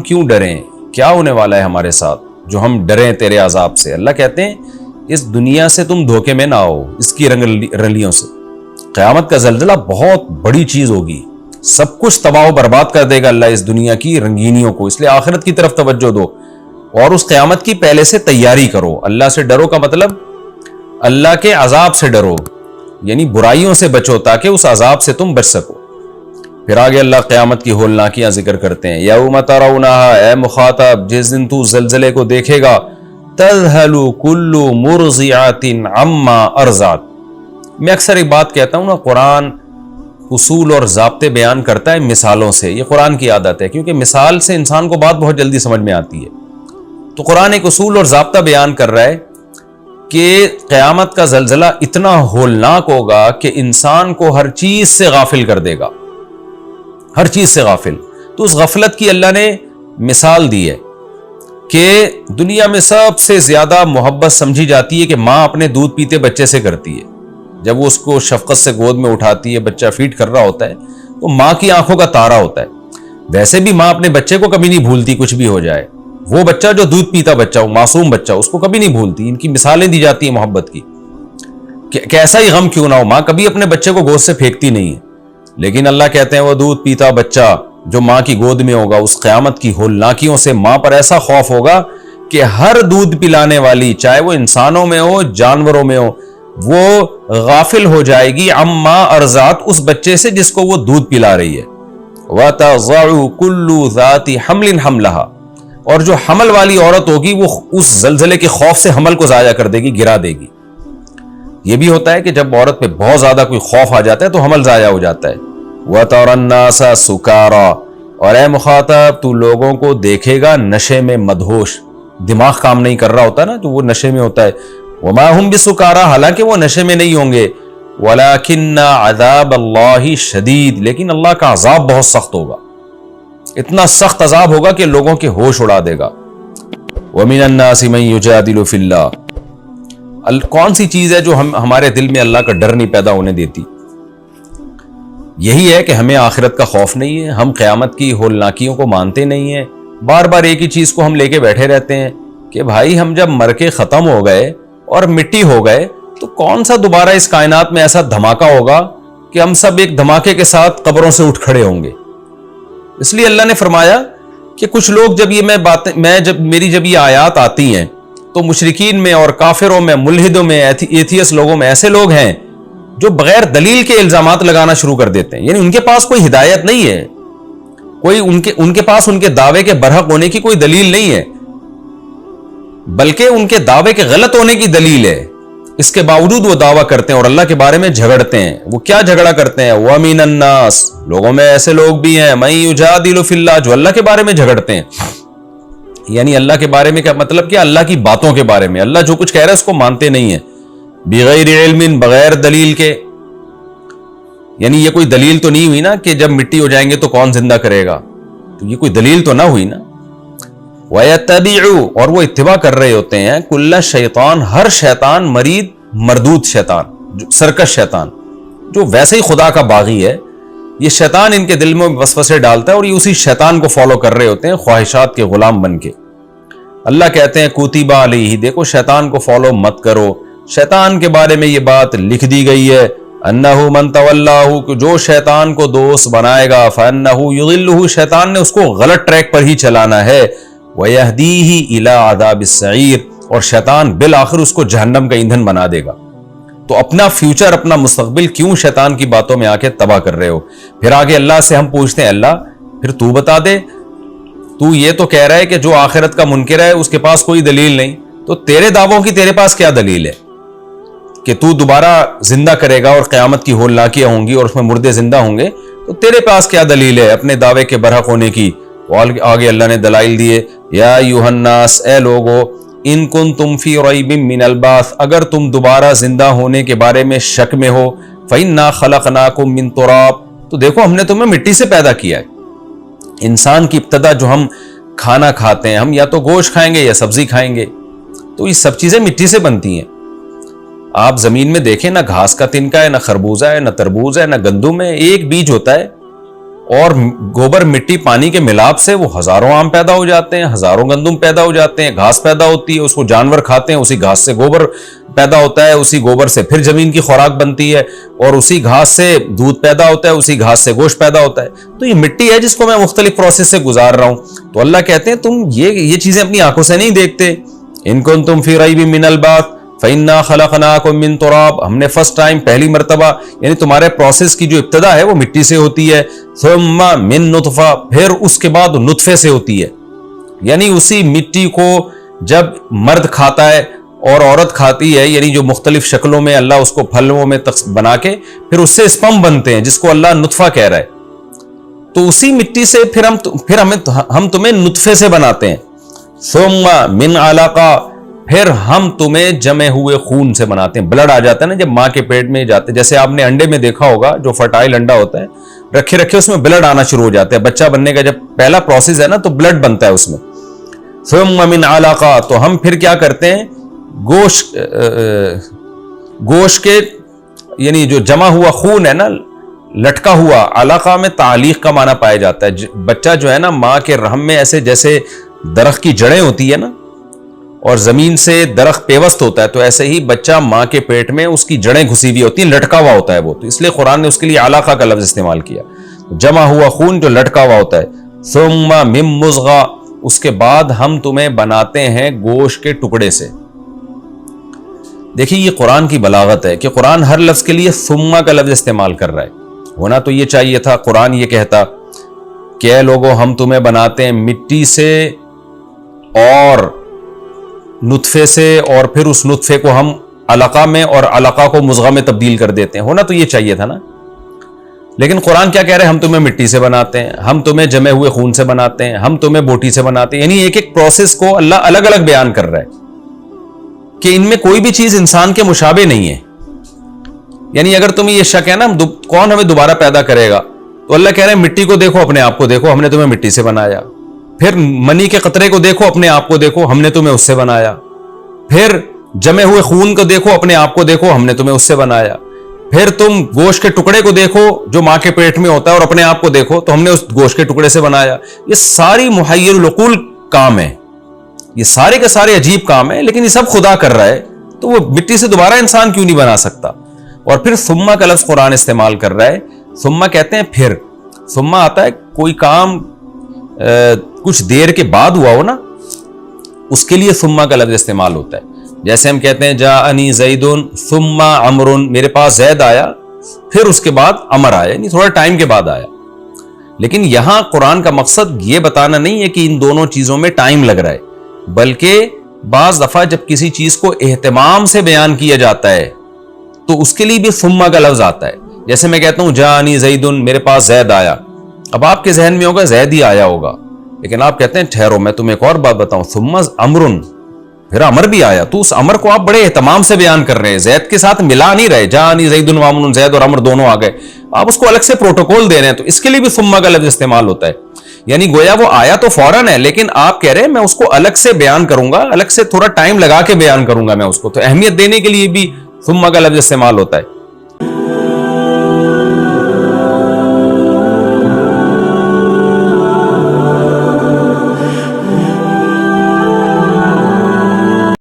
کیوں ڈریں؟ کیا ہونے والا ہے ہمارے ساتھ جو ہم ڈریں تیرے عذاب سے؟ اللہ کہتے ہیں اس دنیا سے تم دھوکے میں نہ آؤ اس کی رنگلیوں سے. قیامت کا زلزلہ بہت بڑی چیز ہوگی، سب کچھ تباہ و برباد کر دے گا اللہ اس دنیا کی رنگینیوں کو. اس لیے آخرت کی طرف توجہ دو اور اس قیامت کی پہلے سے تیاری کرو. اللہ سے ڈرو کا مطلب اللہ کے عذاب سے ڈرو، یعنی برائیوں سے بچو تاکہ اس عذاب سے تم بچ سکو. پھر آگے اللہ قیامت کی ہولناکیاں ذکر کرتے ہیں. یوم ترونہا، اے مخاطب جس دن تو زلزلے کو دیکھے گا، تذہل کل مرضعۃ عما ارضعت. میں اکثر ایک بات کہتا ہوں نا، قرآن اصول اور ضابطے بیان کرتا ہے مثالوں سے. یہ قرآن کی عادت ہے کیونکہ مثال سے انسان کو بات بہت جلدی سمجھ میں آتی ہے. تو قرآن ایک اصول اور ضابطہ بیان کر رہا ہے کہ قیامت کا زلزلہ اتنا ہولناک ہوگا کہ انسان کو ہر چیز سے غافل کر دے گا، ہر چیز سے غافل. تو اس غفلت کی اللہ نے مثال دی ہے کہ دنیا میں سب سے زیادہ محبت سمجھی جاتی ہے کہ ماں اپنے دودھ پیتے بچے سے کرتی ہے. جب وہ اس کو شفقت سے گود میں اٹھاتی ہے، بچہ فیڈ کر رہا ہوتا ہے تو ماں کی آنکھوں کا تارا ہوتا ہے. ویسے بھی ماں اپنے بچے کو کبھی نہیں بھولتی، کچھ بھی ہو جائے. وہ بچہ جو دودھ پیتا بچہ ہو، معصوم بچہ، اس کو کبھی نہیں بھولتی. ان کی مثالیں دی جاتی ہیں محبت کی کہ کیسا ہی غم کیوں نہ ہو، ماں کبھی اپنے بچے کو گود سے پھینکتی نہیں ہے. لیکن اللہ کہتے ہیں وہ دودھ پیتا بچہ جو ماں کی گود میں ہوگا، اس قیامت کی ہولناکیوں سے ماں پر ایسا خوف ہوگا کہ ہر دودھ پلانے والی، چاہے وہ انسانوں میں ہو جانوروں میں ہو، وہ غافل ہو جائے گی عما ارضعت، اس بچے سے جس کو وہ دودھ پلا رہی ہے. وَتَضَعُ كُلُّ ذَاتِ حَمْلٍ حَمْلَهَا، اور جو حمل والی عورت ہوگی وہ اس زلزلے کے خوف سے حمل کو ضائع کر دے گی، گرا دے گی. یہ بھی ہوتا ہے کہ جب عورت پہ بہت زیادہ کوئی خوف آ جاتا ہے تو حمل ضائع ہو جاتا ہے. وَتَرَى النَّاسَ سُكَارَى، اور اے مخاطب تو لوگوں کو دیکھے گا نشے میں مدہوش، دماغ کام نہیں کر رہا ہوتا نا، تو وہ نشے میں ہوتا ہے. وَمَا هُمْ بِسُكَارَى، حالانکہ وہ نشے میں نہیں ہوں گے. وَلَكِنَّ عَذَابَ اللَّهِ شَدِيد، لیکن اللہ کا عذاب بہت سخت ہوگا، اتنا سخت عذاب ہوگا کہ لوگوں کے ہوش اڑا دے گا. وَمِنَ النَّاسِ مَن يُجَادِلُ فِي اللَّهِ، کون سی چیز ہے جو ہمارے دل میں اللہ کا ڈر نہیں پیدا ہونے دیتی؟ یہی ہے کہ ہمیں آخرت کا خوف نہیں ہے، ہم قیامت کی ہولناکیوں کو مانتے نہیں ہیں. بار بار ایک ہی چیز کو ہم لے کے بیٹھے رہتے ہیں کہ بھائی ہم جب مر کے ختم ہو گئے اور مٹی ہو گئے تو کون سا دوبارہ اس کائنات میں ایسا دھماکہ ہوگا کہ ہم سب ایک دھماکے کے ساتھ قبروں سے اٹھ کھڑے ہوں گے. اس لیے اللہ نے فرمایا کہ کچھ لوگ جب میری جب یہ آیات آتی ہیں تو مشرکین میں اور کافروں میں، ملحدوں میں، ایتھیس لوگوں میں ایسے لوگ ہیں جو بغیر دلیل کے الزامات لگانا شروع کر دیتے ہیں. یعنی ان کے پاس کوئی ہدایت نہیں ہے، کوئی ان کے پاس ان کے دعوے کے برحق ہونے کی کوئی دلیل نہیں ہے، بلکہ ان کے دعوے کے غلط ہونے کی دلیل ہے. اس کے باوجود وہ دعویٰ کرتے ہیں اور اللہ کے بارے میں جھگڑتے ہیں. وہ کیا جھگڑا کرتے ہیں؟ وَمِنَ النَّاسِ، لوگوں میں ایسے لوگ بھی ہیں، مَن يُجَادِلُ فِي اللَّهِ، جو اللہ کے بارے میں جھگڑتے ہیں. یعنی اللہ کے بارے میں کیا مطلب؟ کیا اللہ کی باتوں کے بارے میں اللہ جو کچھ کہہ رہا ہے اس کو مانتے نہیں ہیں. بغیر علم، بغیر دلیل کے. یعنی یہ کوئی دلیل تو نہیں ہوئی نا کہ جب مٹی ہو جائیں گے تو کون زندہ کرے گا، تو یہ کوئی دلیل تو نہ ہوئی نا. وَيَتَّبِعُ، اور وہ اتباع کر رہے ہوتے ہیں، کُلَّ شیطان، ہر شیطان، مرید مردود شیطان، سرکش شیطان، جو ویسے ہی خدا کا باغی ہے. یہ شیطان ان کے دل میں وسوسے ڈالتا ہے اور یہ اسی شیطان کو فالو کر رہے ہوتے ہیں خواہشات کے غلام بن کے. اللہ کہتے ہیں کُتِبَ عَلَیہِ، دیکھو شیطان کو فالو مت کرو. شیطان کے بارے میں یہ بات لکھ دی گئی ہے، انہ من تولاہ، کہ جو شیطان کو دوست بنائے گا، فانہ یضلہ، شیطان نے اس کو غلط ٹریک پر ہی چلانا ہے، ویہدیہ الی عذاب السعیر، اور شیطان بالآخر اس کو جہنم کا ایندھن بنا دے گا. تو اپنا فیوچر، اپنا مستقبل کیوں شیطان کی باتوں میں آ کے تباہ کر رہے ہو؟ پھر آگے اللہ سے ہم پوچھتے ہیں اللہ پھر تو بتا دے، تو یہ تو کہہ رہا ہے کہ جو آخرت کا منکر ہے اس کے پاس کوئی دلیل نہیں، تو تیرے دعووں کی تیرے پاس کیا دلیل ہے کہ تو دوبارہ زندہ کرے گا اور قیامت کی ہولناکیاں ہوں گی اور اس میں مردے زندہ ہوں گے؟ تو تیرے پاس کیا دلیل ہے اپنے دعوے کے برحق ہونے کی؟ آگے اللہ نے دلائل دیے، یا ایھا الناس، اے لوگو، ان کنتم فی ریب من البعث، اگر تم دوبارہ زندہ ہونے کے بارے میں شک میں ہو، فإنا خلقناکم من تراب، تو دیکھو ہم نے تمہیں مٹی سے پیدا کیا ہے. انسان کی ابتدا جو ہم کھانا کھاتے ہیں، ہم یا تو گوشت کھائیں گے یا سبزی کھائیں گے، تو یہ سب چیزیں مٹی سے بنتی ہیں. آپ زمین میں دیکھیں، نہ گھاس کا تنکا ہے، نہ خربوزہ ہے، نہ تربوز ہے، نہ گندم ہے، ایک بیج ہوتا ہے اور گوبر مٹی پانی کے ملاپ سے وہ ہزاروں آم پیدا ہو جاتے ہیں، ہزاروں گندم پیدا ہو جاتے ہیں، گھاس پیدا ہوتی ہے، اس کو جانور کھاتے ہیں، اسی گھاس سے گوبر پیدا ہوتا ہے، اسی گوبر سے پھر زمین کی خوراک بنتی ہے، اور اسی گھاس سے دودھ پیدا ہوتا ہے، اسی گھاس سے گوشت پیدا ہوتا ہے. تو یہ مٹی ہے جس کو میں مختلف پروسیس سے گزار رہا ہوں. تو اللہ کہتے ہیں تم یہ چیزیں اپنی آنکھوں سے نہیں دیکھتے. ان کنتم فی ریب من البعث فإنا خلقناکم من تراب، ہم نے فرسٹ ٹائم پہلی مرتبہ یعنی تمہارے پروسیس کی جو ابتدا ہے وہ مٹی سے ہوتی ہے. ثم من نطفہ، پھر اس کے بعد نطفے سے ہوتی ہے. یعنی اسی مٹی کو جب مرد کھاتا ہے اور عورت کھاتی ہے، یعنی جو مختلف شکلوں میں اللہ اس کو پھلوں میں بنا کے پھر اس سے اسپم بنتے ہیں جس کو اللہ نطفہ کہہ رہا ہے. تو اسی مٹی سے پھر ہم تمہیں نطفے سے بناتے ہیں. ثم من علقہ، پھر ہم تمہیں جمے ہوئے خون سے بناتے ہیں. بلڈ آ جاتا ہے نا جب ماں کے پیٹ میں جاتے، جیسے آپ نے انڈے میں دیکھا ہوگا جو فرٹائل انڈا ہوتا ہے، رکھے اس میں بلڈ آنا شروع ہو جاتا ہے. بچہ بننے کا جب پہلا پروسیس ہے نا تو بلڈ بنتا ہے اس میں. ثم من علقہ، تو ہم پھر کیا کرتے ہیں، گوشت کے یعنی جو جمع ہوا خون ہے نا، لٹکا ہوا، علقہ میں تعلیق کا معنی پایا جاتا ہے. بچہ جو ہے نا ماں کے رحم میں ایسے جیسے درخت کی جڑیں ہوتی ہے نا اور زمین سے درخت پیوست ہوتا ہے، تو ایسے ہی بچہ ماں کے پیٹ میں اس کی جڑیں گھسی ہوئی ہوتی ہیں، لٹکا ہوا ہوتا ہے وہ. تو اس لیے قرآن نے اس کے لیے علقہ کا لفظ استعمال کیا، جمع ہوا خون جو لٹکا ہوا ہوتا ہے. ثم من مضغہ، اس کے بعد ہم تمہیں بناتے ہیں گوشت کے ٹکڑے سے. دیکھیے یہ قرآن کی بلاغت ہے کہ قرآن ہر لفظ کے لیے ثم کا لفظ استعمال کر رہا ہے. ہونا تو یہ چاہیے تھا قرآن یہ کہتا کہ اے لوگو ہم تمہیں بناتے ہیں مٹی سے اور نطفے سے، اور پھر اس نطفے کو ہم علقہ میں اور علقہ کو مضغہ میں تبدیل کر دیتے ہیں. ہونا تو یہ چاہیے تھا نا. لیکن قرآن کیا کہہ رہے ہیں، ہم تمہیں مٹی سے بناتے ہیں، ہم تمہیں جمے ہوئے خون سے بناتے ہیں، ہم تمہیں بوٹی سے بناتے ہیں. یعنی ایک ایک پروسیس کو اللہ الگ الگ بیان کر رہا ہے کہ ان میں کوئی بھی چیز انسان کے مشابہ نہیں ہے. یعنی اگر تمہیں یہ شک ہے نا کون ہمیں دوبارہ پیدا کرے گا، تو اللہ کہہ رہے ہیں مٹی کو دیکھو، اپنے آپ کو دیکھو، ہم نے تمہیں مٹی سے بنایا. پھر منی کے قطرے کو دیکھو، اپنے آپ کو دیکھو، ہم نے تمہیں اس سے بنایا. پھر جمے ہوئے خون کو دیکھو، اپنے آپ کو دیکھو، ہم نے تمہیں اس سے بنایا. پھر تم گوشت کے ٹکڑے کو دیکھو جو ماں کے پیٹ میں ہوتا ہے اور اپنے آپ کو دیکھو تو ہم نے اس گوشت کے ٹکڑے سے بنایا. یہ ساری محیر العقول کام ہے، یہ سارے کے سارے عجیب کام ہیں، لیکن یہ سب خدا کر رہا ہے. تو وہ مٹی سے دوبارہ انسان کیوں نہیں بنا سکتا؟ اور پھر ثم کا لفظ قرآن استعمال کر رہا ہے. ثم کہتے ہیں پھر. ثم آتا ہے کوئی کام کچھ دیر کے بعد ہوا ہو نا، اس کے لیے ثم کا لفظ استعمال ہوتا ہے. جیسے ہم کہتے ہیں جاءنی زید ثم عمر، میرے پاس زید آیا پھر اس کے بعد عمر آیا، یعنی تھوڑا ٹائم کے بعد آیا. لیکن یہاں قرآن کا مقصد یہ بتانا نہیں ہے کہ ان دونوں چیزوں میں ٹائم لگ رہا ہے، بلکہ بعض دفعہ جب کسی چیز کو اہتمام سے بیان کیا جاتا ہے تو اس کے لیے بھی ثم کا لفظ آتا ہے. جیسے میں کہتا ہوں جاءنی زید، میرے پاس زید آیا. اب آپ کے ذہن میں ہوگا زید ہی آیا ہوگا، لیکن آپ کہتے ہیں ٹھہرو میں تمہیں ایک اور بات بتاؤں، ثم عمر، پھر عمر بھی آیا. تو اس عمر کو آپ بڑے اہتمام سے بیان کر رہے ہیں، زید کے ساتھ ملا نہیں رہے. جاءنی زید و عمر، زید اور عمر دونوں آ گئے، آپ اس کو الگ سے پروٹوکول دے رہے ہیں. تو اس کے لیے بھی ثم کا لفظ استعمال ہوتا ہے. یعنی گویا وہ آیا تو فوراً ہے، لیکن آپ کہہ رہے ہیں میں اس کو الگ سے بیان کروں گا، الگ سے تھوڑا ٹائم لگا کے بیان کروں گا میں اس کو. تو اہمیت دینے کے لیے بھی ثم کا لفظ استعمال ہوتا ہے.